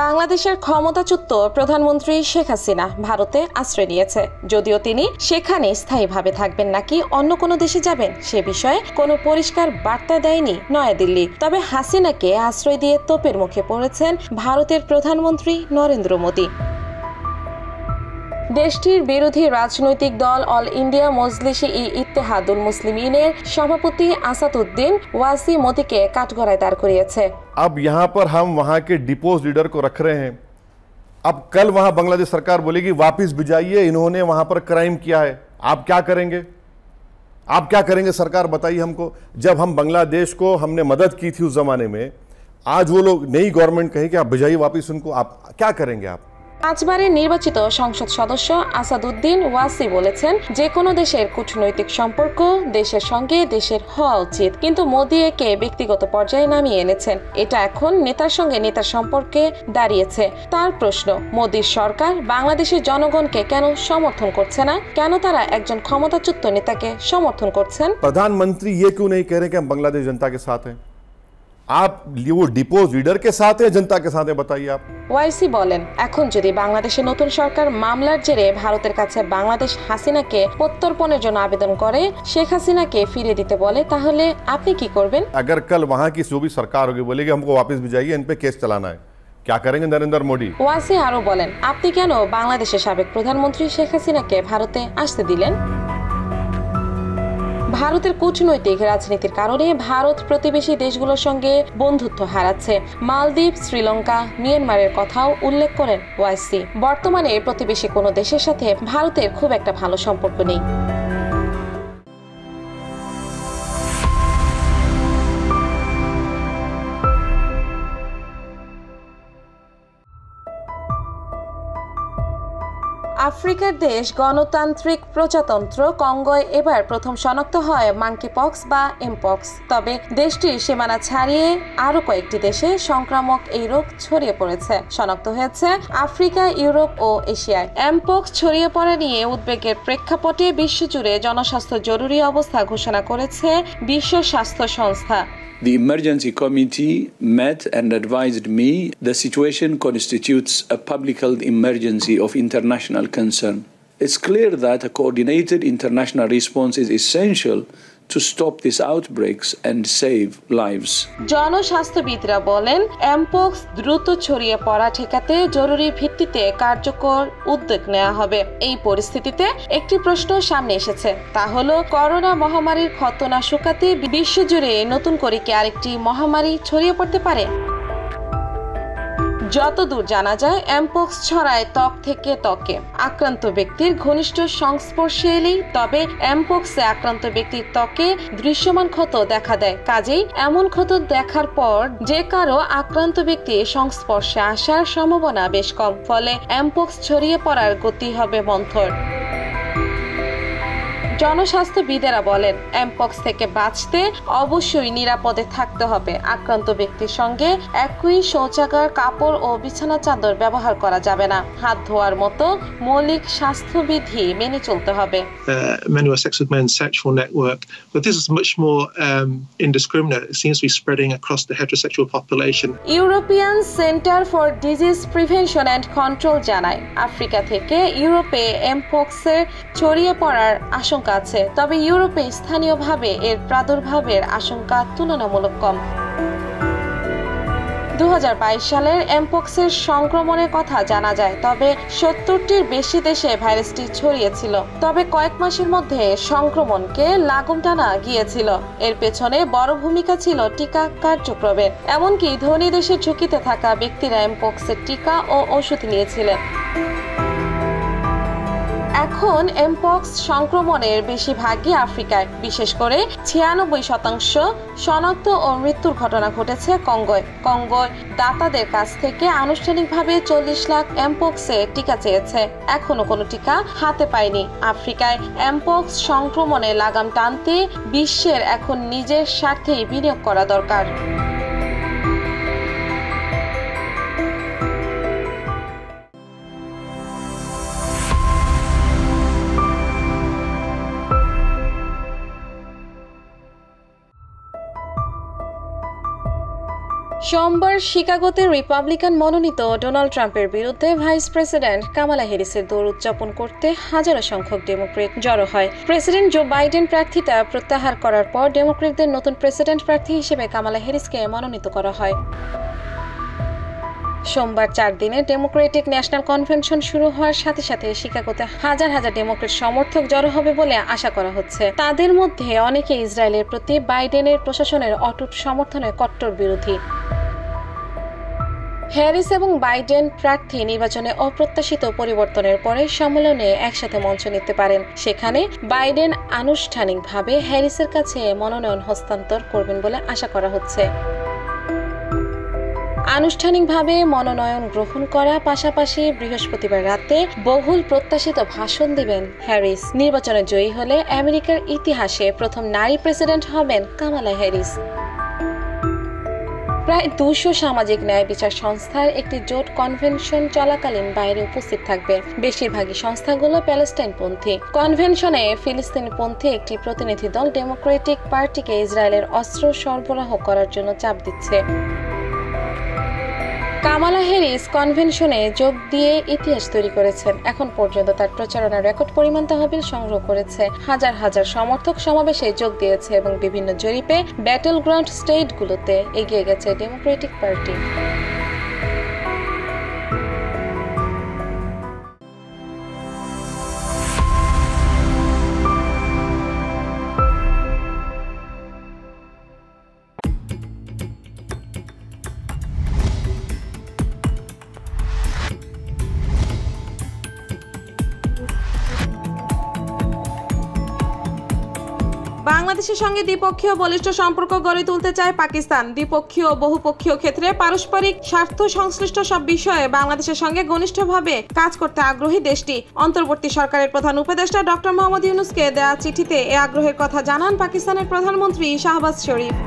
বাংলাদেশের ক্ষমতাচ্যুত প্রধানমন্ত্রী শেখ হাসিনা ভারতে আশ্রয় নিয়েছে। যদিও তিনি সেখানে স্থায়ীভাবে থাকবেন নাকি অন্য কোনো দেশে যাবেন সে বিষয়ে কোনো পরিষ্কার বার্তা দেয়নি নয়াদিল্লি। তবে হাসিনাকে আশ্রয় দিয়ে তোপের মুখে পড়েছেন ভারতের প্রধানমন্ত্রী নরেন্দ্র মোদি। দেশটির বিরোধী রাজনৈতিক দল অল ইন্ডিয়া মজলিস-ই-ইত্তেহাদুল মুসলিমিনের সভাপতি আসাদুদ্দিন ওয়াসি মোদিকে কাঠগড়ায় দাঁড় করিয়েছে। अब यहाँ पर हम वहाँ के डिपोज लीडर को रख रहे हैं। अब कल वहाँ बांग्लादेश सरकार बोलेगी वापस भिजाइए, इन्होंने वहाँ पर क्राइम किया है। आप क्या करेंगे? आप क्या करेंगे सरकार, बताइए हमको। जब हम बांग्लादेश को हमने मदद की थी उस जमाने में, आज वो लोग नई गवर्नमेंट कहे कि आप भिजाइए वापस उनको, आप क्या करेंगे? आप 5 বারের নির্বাচিত সংসদ সদস্য আসাদুদ্দিন ওয়াসি বলেছেন, যে কোনো দেশের কূটনৈতিক সম্পর্ক দেশের সঙ্গে দেশের হওয়া উচিত, কিন্তু মোদি একে ব্যক্তিগত পর্যায়ে নামিয়ে এনেছেন। এটা এখন নেতার সঙ্গে নেতার সম্পর্কে দাঁড়িয়েছে। তার প্রশ্ন, মোদির সরকার বাংলাদেশের জনগণকে কেন সমর্থন করছে না? কেন তারা একজন ক্ষমতাচ্যুত নেতাকে সমর্থন করছেন? प्रधानमंत्री ये क्यों नहीं कह रहे कि हम बांग्लादेश जनता के साथ हैं? आप वो डिपोज लीडर के साथ है, जनता के साथ है, बताइए आप। ওয়াইসি বলেন, এখন যদি বাংলাদেশের নতুন সরকার মামলার জেরে ভারতের কাছে বাংলাদেশ হাসিনাকে প্রত্যর্পণের জন্য আবেদন করে শেখ হাসিনাকে ফিরে দিতে বলে, তাহলে আপনি কি করবেন? अगर कल वहाँ की जो भी सरकार होगी बोलेगी हमको वापस भिजाइए, इन पे केस चलाना है, क्या करेंगे नरेंद्र मोदी? ওয়াসি আরো বলেন, আপনি কেন বাংলাদেশের সাবেক প্রধানমন্ত্রী শেখ হাসিনাকে ভারতে আসতে দিলেন? ভারতের কূটনৈতিক রাজনীতির কারণে ভারত প্রতিবেশী দেশগুলোর সঙ্গে বন্ধুত্ব হারাচ্ছে। মালদ্বীপ, শ্রীলঙ্কা, মিয়ানমারের কথাও উল্লেখ করেন ওয়াইসি। বর্তমানে প্রতিবেশী কোনো দেশের সাথে ভারতের খুব একটা ভালো সম্পর্ক নেই। আফ্রিকার দেশ গণতান্ত্রিক প্রজাতন্ত্র কঙ্গোয় এবার প্রথম শনাক্ত হয় মাঙ্কিপক্স বা এমপক্স। তবে দেশটির সীমানা ছাড়িয়ে আরো কয়েকটি দেশে সংক্রামক এই রোগ ছড়িয়ে পড়েছে। শনাক্ত হয়েছে আফ্রিকা, ইউরোপ ও এশিয়ায়। এমপক্স ছড়িয়ে পড়া নিয়ে উদ্বেগের প্রেক্ষাপটে বিশ্বজুড়ে জনস্বাস্থ্য জরুরি অবস্থা ঘোষণা করেছে বিশ্ব স্বাস্থ্য সংস্থা। The emergency committee met and advised me the situation constitutes a public health emergency of international concern. It's clear that a coordinated international response is essential to stop these outbreaks and save lives. জনস্বাস্থ্যবিদরা বলেন, mpox দ্রুত ছড়িয়ে পড়া ঠেকাতে জরুরি ভিত্তিতে কার্যকর উদ্যোগ নেওয়া হবে। এই পরিস্থিতিতে একটি প্রশ্ন সামনে এসেছে, তা হলো করোনা মহামারীর ক্ষত না শুকাতে বিশ্বজুড়ে নতুন করে কি আরেকটি মহামারী ছড়িয়ে পড়তে পারে? যতদূর জানা যায়, এমপক্স ছড়ায় ত্বক থেকে ত্বকে আক্রান্ত ব্যক্তির ঘনিষ্ঠ সংস্পর্শে এলেই। তবে এমপক্সে আক্রান্ত ব্যক্তির ত্বকে দৃশ্যমান ক্ষত দেখা দেয়। কাজেই এমন ক্ষত দেখার পর যে কারো আক্রান্ত ব্যক্তির সংস্পর্শে আসার সম্ভাবনা বেশ কম। ফলে এমপক্স ছড়িয়ে পড়ার গতি হবে মন্থর। জনস্বাস্থ্যবিদেরা বলেন, এমপক্স থেকে বাঁচতে অবশ্যই নিরাপদে থাকতে হবে। আক্রান্ত ব্যক্তির সঙ্গে একই শৌচাগার, কাপড় ও বিছানা চাদর ব্যবহার করা যাবে না। হাত ধোয়ার মতো মৌলিক স্বাস্থ্যবিধি মেনে চলতে হবে। Men who have sex with men sexual network, but this is much more indiscriminate. It seems to be spreading across the heterosexual population. European centre for disease prevention and control জানায়, আফ্রিকা থেকে ইউরোপে এমপক্সের ছড়িয়ে পড়ার আশঙ্কা আছে। তবে ইউরোপে স্থানীয়ভাবে এর প্রাদুর্ভাবের আশঙ্কা তুলনামূলক কম। 2022 সালের এমপক্সের সংক্রমণের কথা জানা যায়, তবে 70টির বেশি দেশে ভাইরাসটি ছড়িয়েছিল। তবে কয়েক মাসের মধ্যে সংক্রমণকে লাগাম টানা গিয়েছিল। এর পেছনে বড় ভূমিকা ছিল টিকা কার্যক্রমের। এমনকি ধনী দেশের ঝুঁকিতে থাকা ব্যক্তিরা এমপক্সের টিকা ও ওষুধ নিয়েছিলেন। এখন এমপক্স সংক্রমণের বেশিরভাগই আফ্রিকায়, বিশেষ করে 96% শনাক্ত ও মৃত্যুর ঘটনা ঘটেছে কঙ্গোয়। কঙ্গোয় দাতাদের কাছ থেকে আনুষ্ঠানিকভাবে 40 লাখ এমপক্সের টিকা চেয়েছে, এখনো কোনো টিকা হাতে পায়নি। আফ্রিকায় এমপক্স সংক্রমণে লাগাম টানতে বিশ্বের এখন নিজের স্বার্থেই বিনিয়োগ করা দরকার। সোমবার শিকাগোতে রিপাবলিকান মনোনীত ডোনাল্ড ট্রাম্পের বিরুদ্ধে ভাইস প্রেসিডেন্ট কামালা হ্যারিসের দৌড় উদযাপন করতে হাজারো সংখ্যক ডেমোক্রেট জড়ো হয়। প্রেসিডেন্ট জো বাইডেন প্রার্থিতা প্রত্যাহার করার পর ডেমোক্রেটদের নতুন প্রেসিডেন্ট প্রার্থী হিসেবে কামালা হ্যারিসকে মনোনীত করা হয়। সোমবার 4 দিনের ডেমোক্রেটিক ন্যাশনাল কনভেনশন শুরু হওয়ার সাথে সাথে শিকাগোতে হাজার হাজার ডেমোক্রেট সমর্থক জড়ো হবে বলে আশা করা হচ্ছে। তাদের মধ্যে অনেকে ইসরায়েলের প্রতি বাইডেনের প্রশাসনের অটুট সমর্থনের কট্টর বিরোধী। হ্যারিস এবং বাইডেন প্রার্থী নির্বাচনে অপ্রত্যাশিত পরিবর্তনের পরে সম্মেলনে একসাথে মঞ্চ নিতে পারেন। সেখানে বাইডেন আনুষ্ঠানিকভাবে হ্যারিসের কাছে মনোনয়ন হস্তান্তর করবেন বলে আশা করা হচ্ছে। আনুষ্ঠানিকভাবে মনোনয়ন গ্রহণ করার পাশাপাশি বৃহস্পতিবার রাতে বহুল প্রত্যাশিত ভাষণ দিবেন হ্যারিস। নির্বাচনে জয়ী হলে আমেরিকার ইতিহাসে প্রথম নারী প্রেসিডেন্ট হবেন কামালা হ্যারিস। প্রায় 200 সামাজিক ন্যায় বিচার সংস্থার একটি জোট কনভেনশন চলাকালীন বাইরে উপস্থিত থাকবে। বেশিরভাগই সংস্থাগুলো প্যালেস্টাইনপন্থী। কনভেনশনে ফিলিস্তিনপন্থী একটি প্রতিনিধি দল ডেমোক্রেটিক পার্টিকে ইসরায়েলের অস্ত্র সরবরাহ করার জন্য চাপ দিচ্ছে। কামালা হ্যারিস কনভেনশনে যোগ দিয়ে ইতিহাস তৈরি করেছেন। এখন পর্যন্ত তার প্রচারণার রেকর্ড পরিমাণ তহবিল সংগ্রহ করেছে। হাজার হাজার সমর্থক সমাবেশে যোগ দিয়েছে এবং বিভিন্ন জরিপে ব্যাটল গ্রাউন্ড স্টেটগুলোতে এগিয়ে গেছে ডেমোক্রেটিক পার্টি। বাংলাদেশের সঙ্গে দ্বিপক্ষীয় বলিষ্ঠ সম্পর্ক গড়ে তুলতে চায় পাকিস্তান। দ্বিপক্ষীয় ও বহুপক্ষীয় ক্ষেত্রে পারস্পরিক স্বার্থ সংশ্লিষ্ট সব বিষয়ে বাংলাদেশের সঙ্গে ঘনিষ্ঠভাবে কাজ করতে আগ্রহী দেশটি। অন্তর্বর্তী সরকারের প্রধান উপদেষ্টা ডক্টর মোহাম্মদ ইউনূসকে দেয়া চিঠিতে এ আগ্রহের কথা জানান পাকিস্তানের প্রধানমন্ত্রী শাহবাজ শরীফ।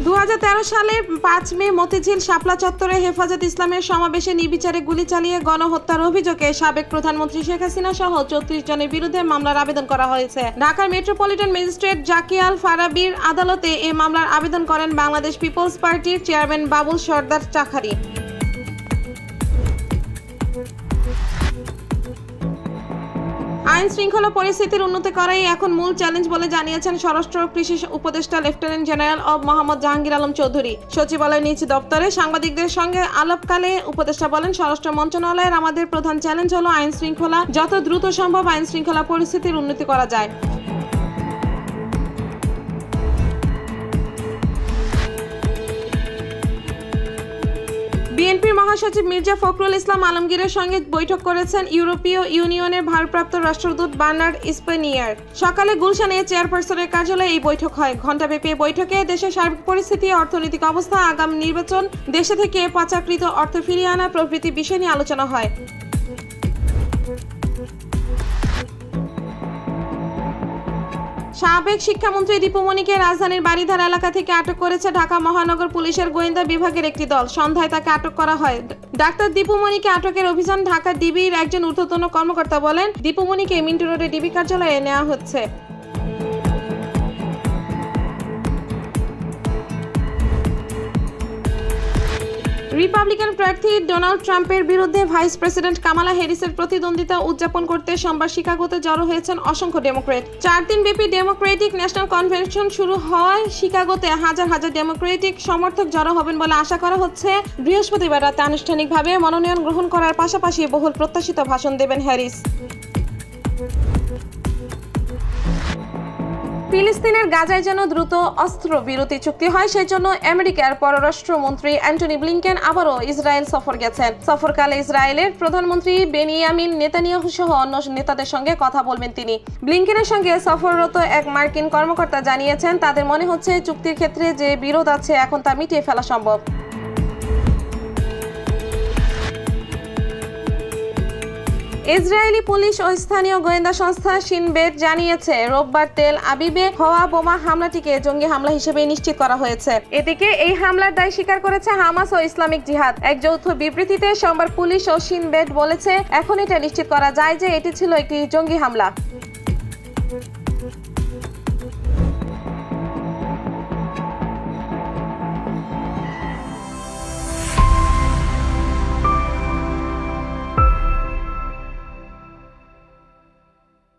2013 সালের 5 মে মতিঝিল শাপলা চত্বরে হেফাজত ইসলামের সমাবেশে নির্বিচারে গুলি চালিয়ে গণহত্যার অভিযোগে সাবেক প্রধানমন্ত্রী শেখ হাসিনা সহ 34 জনের বিরুদ্ধে মামলার আবেদন করা হয়েছে। ঢাকার মেট্রোপলিটন ম্যাজিস্ট্রেট জাকিয়াল ফারাবির আদালতে এই মামলার আবেদন করেন বাংলাদেশ পিপলস পার্টির চেয়ারম্যান বাবুল সরদার চাখারি। আইন শৃঙ্খলা পরিস্থিতির উন্নতি করাই এখন মূল চ্যালেঞ্জ বলে জানিয়েছেন স্বরাষ্ট্র কৃষি উপদেষ্টা lieutenant general of Mohammad Jahangir Alam Chowdhury. সচিবালয় নিজ দপ্তরে সাংবাদিকদের সঙ্গে আলাপকালে উপদেষ্টা বলেন, স্বরাষ্ট্র মন্ত্রণালয়ের আমাদের প্রধান চ্যালেঞ্জ হলো আইন শৃঙ্খলা, যত দ্রুত সম্ভব আইন শৃঙ্খলা পরিস্থিতির উন্নতি করা যায়। বিএনপির মহাসচিব মির্জা ফখরুল ইসলাম আলমগীরের সঙ্গে বৈঠক করেছেন ইউরোপীয় ইউনিয়নের ভারপ্রাপ্ত রাষ্ট্রদূত বার্নার্ড স্পেনিয়ার। সকালে গুলশানে চেয়ারপারসনের কার্যালয়ে এই বৈঠক হয়। ঘণ্টাব্যাপী বৈঠকে দেশের সার্বিক পরিস্থিতি, অর্থনৈতিক অবস্থা, আগামী নির্বাচন, দেশে থেকে পাচারকৃত অর্থ ফিরিয়ে আনা প্রভৃতি বিষয় নিয়ে আলোচনা হয়। সাবেক শিক্ষামন্ত্রী দীপুমণিকে রাজধানীর বারিধারা এলাকা থেকে আটক করেছে ঢাকা মহানগর পুলিশের গোয়েন্দা বিভাগের একটি দল। সন্ধ্যায় তাকে আটক করা হয়। ডাক্তার দীপুমণিকে আটকের অভিযান ঢাকা ডিবির একজন ঊর্ধ্বতন কর্মকর্তা বলেন, দীপুমণিকে মিন্টু রোডে ডিবি কার্যালয়ে নেওয়া হচ্ছে। রিপাবলিকান প্রার্থী ডোনাল্ড ট্রাম্পের বিরুদ্ধে ভাইস প্রেসিডেন্ট কামালা হ্যারিসের প্রতিদ্বন্দ্বিতা উদযাপন করতে সোমবার শিকাগোতে জড়ো হয়েছেন অসংখ্য ডেমোক্রেট। 4 দিনব্যাপী ডেমোক্রেটিক ন্যাশনাল কনভেনশন শুরু হওয়ায় শিকাগোতে হাজার হাজার ডেমোক্রেটিক সমর্থক জড়ো হবেন বলে আশা করা হচ্ছে। বৃহস্পতিবার রাতে আনুষ্ঠানিকভাবে মনোনয়ন গ্রহণ করার পাশাপাশি বহুল প্রত্যাশিত ভাষণ দেবেন হ্যারিস। ফিলিস্তিনের গাজায় যেন দ্রুত অস্ত্র বিরতি চুক্তি হয়, সেই জন্য আমেরিকার পররাষ্ট্রমন্ত্রী অ্যান্টনি ব্লিংকেন আবারও ইসরায়েল সফর গেছেন। সফরকালে ইসরায়েলের প্রধানমন্ত্রী বেনিয়ামিন নেতানিয়াহু সহ অন্য নেতাদের সঙ্গে কথা বলবেন তিনি। ব্লিংকেনের সঙ্গে সফররত এক মার্কিন কর্মকর্তা জানিয়েছেন, তাদের মনে হচ্ছে চুক্তির ক্ষেত্রে যে বিরোধ আছে এখন তা মিটিয়ে ফেলা সম্ভব। ইসরায়েলি পুলিশ ও স্থানীয় গোয়েন্দা সংস্থা শিন বেত জানিয়েছে, রোববার তেল আবিবে হওয়া বোমা হামলাটিকে জঙ্গি হামলা হিসেবে নিশ্চিত করা হয়েছে। এদিকে এই হামলার দায় স্বীকার করেছে হামাস ও ইসলামিক জিহাদ। এক যৌথ বিবৃতিতে সোমবার পুলিশ ও শিন বেত বলেছে, এখন এটা নিশ্চিত করা যায় যে এটি ছিল একটি জঙ্গি হামলা।